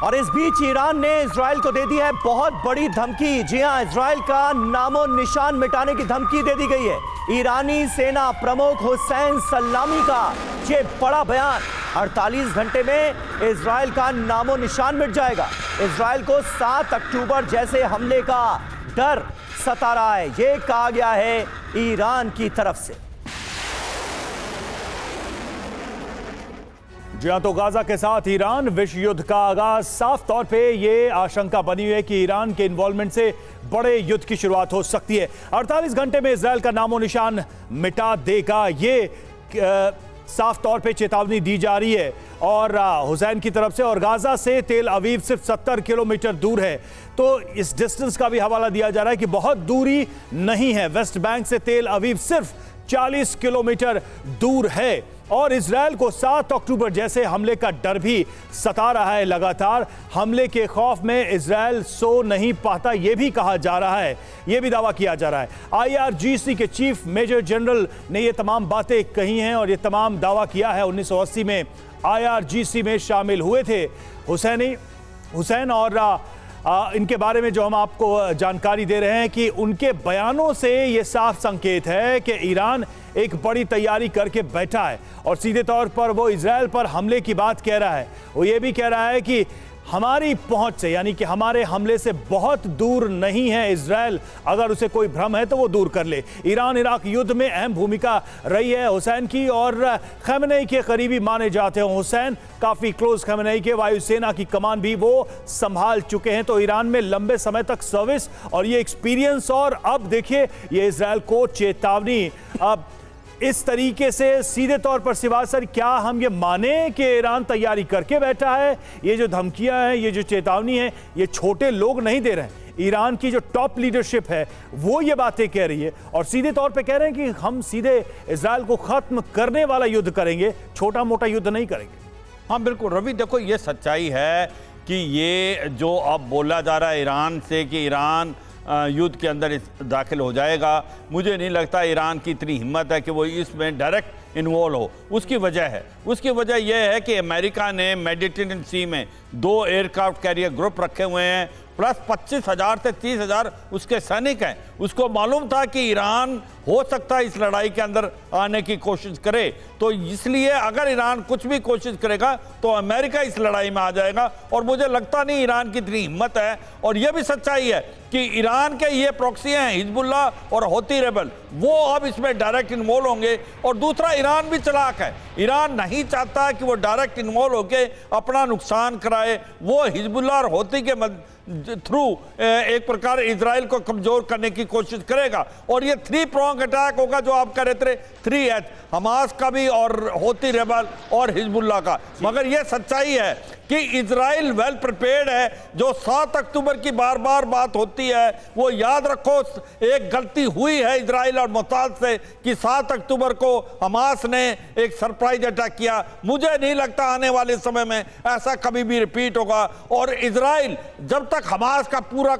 और इस बीच ईरान ने इजराइल को दे दी है बहुत बड़ी धमकी। जी हां, इजराइल का नामो निशान मिटाने की धमकी दे दी गई है। ईरानी सेना प्रमुख हुसैन सलामी का ये बड़ा बयान, 48 घंटे में इजराइल का नामो निशान मिट जाएगा। इजराइल को 7 अक्टूबर जैसे हमले का डर सता रहा है, ये कहा गया है ईरान की तरफ से। जी हां, तो गाजा के साथ ईरान विश्व युद्ध का आगाज। साफ तौर पे ये आशंका बनी हुई है कि ईरान के इन्वॉल्वमेंट से बड़े युद्ध की शुरुआत हो सकती है। 48 घंटे में इजराइल का नामो निशान मिटा देगा, ये साफ तौर पे चेतावनी दी जा रही है और हुसैन की तरफ से। और गाजा से तेल अवीव सिर्फ 70 किलोमीटर दूर है, तो इस डिस्टेंस का भी हवाला दिया जा रहा है कि बहुत दूरी नहीं है। वेस्ट बैंक से तेल अवीव सिर्फ 40 किलोमीटर दूर है और इजराइल को 7 अक्टूबर जैसे हमले का डर भी सता रहा है। लगातार हमले के खौफ में इजराइल सो नहीं पाता, यह भी कहा जा रहा है, यह भी दावा किया जा रहा है। IRGC के चीफ मेजर जनरल ने यह तमाम बातें कही हैं और यह तमाम दावा किया है। 1980 में IRGC में शामिल हुए थे हुसैन और इनके बारे में जो हम आपको जानकारी दे रहे हैं कि उनके बयानों से यह साफ संकेत है कि ईरान एक बड़ी तैयारी करके बैठा है और सीधे तौर पर वो इजराइल पर हमले की बात कह रहा है। वो ये भी कह रहा है कि हमारी पहुंच से, यानी कि हमारे हमले से बहुत दूर नहीं है इजराइल, अगर उसे कोई भ्रम है तो वो दूर कर ले। ईरान इराक युद्ध में अहम भूमिका रही है हुसैन की और खमेनेई के करीबी माने जाते हैं। हुसैन काफ़ी क्लोज खमेनेई के, वायुसेना की कमान भी वो संभाल चुके हैं, तो ईरान में लंबे समय तक सर्विस और ये एक्सपीरियंस। और अब देखिए ये इजराइल को चेतावनी। अब इस तरीके से सीधे तौर पर सिवाज सर, क्या हम ये माने कि ईरान तैयारी करके बैठा है? ये जो धमकियां हैं, ये जो चेतावनी है, ये छोटे लोग नहीं दे रहे हैं। ईरान की जो टॉप लीडरशिप है वो ये बातें कह रही है और सीधे तौर पे कह रहे हैं कि हम सीधे इजराइल को खत्म करने वाला युद्ध करेंगे, छोटा मोटा युद्ध नहीं करेंगे। हाँ बिल्कुल रवि, देखो ये सच्चाई है कि ये जो अब बोला जा रहा है ईरान से कि ईरान युद्ध के अंदर दाखिल हो जाएगा, मुझे नहीं लगता ईरान की इतनी हिम्मत है कि वो इसमें डायरेक्ट इन्वॉल्व हो। उसकी वजह यह है कि अमेरिका ने मेडिटेरेनियन सी में 2 एयरक्राफ्ट कैरियर ग्रुप रखे हुए हैं, प्लस 25,000 से 30,000 उसके सैनिक हैं। उसको मालूम था कि ईरान हो सकता है इस लड़ाई के अंदर आने की कोशिश करे, तो इसलिए अगर ईरान कुछ भी कोशिश करेगा तो अमेरिका इस लड़ाई में आ जाएगा। और मुझे लगता नहीं ईरान की इतनी हिम्मत है। और यह भी सच्चाई है कि ईरान के ये प्रॉक्सी हैं हिजबुल्ला और हौती रेबल, वो अब इसमें डायरेक्ट इन्वॉल्व होंगे। और दूसरा, ईरान भी चालाक है, ईरान नहीं चाहता कि वो डायरेक्ट इन्वॉल्व होकर अपना नुकसान कराए। वो हिजबुल्ला और हौती के थ्रू एक प्रकार इजराइल को कमजोर करने की कोशिश करेगा। और ये 3 प्रॉन्ग अटैक होगा जो आप कह रहे थे, 3H, हमास का भी और हौती रेबल और हिजबुल्ला का। मगर ये सच्चाई है कि इजराइल वेल प्रिपेयर्ड है। जो 7 अक्टूबर की बार बार बात होती है, वो याद रखो, एक गलती हुई है इजराइल और मोसाद से कि 7 अक्टूबर को हमास ने एक सरप्राइज अटैक किया। मुझे नहीं लगता आने वाले समय में ऐसा कभी भी रिपीट होगा। और इजराइल जब तक हमास का पूरा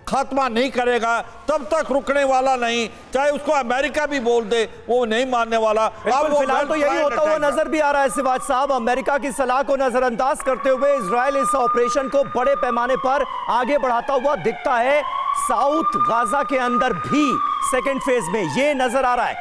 खात्मा नहीं करेगा तब तक रुकने वाला नहीं, चाहे उसको अमेरिका भी बोल दे, वो नहीं मानने वाला। अब फिलहाल तो यही होता हुआ नजर भी आ रहा है सिवाज साहब। अमेरिका की सलाह को नजरअंदाज करते हुए इजराइल इस ऑपरेशन को बड़े पैमाने पर आगे बढ़ाता हुआ दिखता है। साउथ गाजा के अंदर भी सेकेंड फेज में ये नजर आ रहा है।